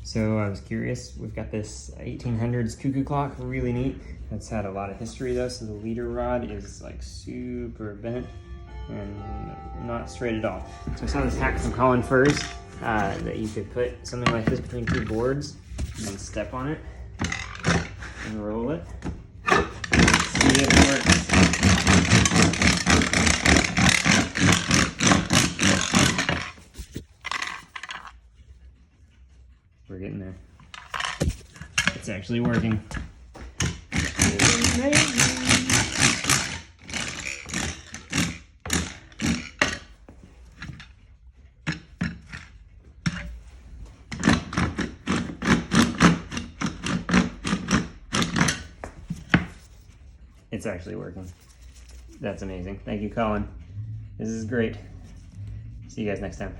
So I was curious, we've got this 1800s cuckoo clock, really neat. It's had a lot of history though, so the leader rod is like super bent and not straight at all. So I saw this hack from Colin Furze that you could put something like this between two boards and then step on it and roll it. See if it works. We're getting there. It's actually working. It's amazing. It's actually working. That's amazing. Thank you, Colin. This is great. See you guys next time.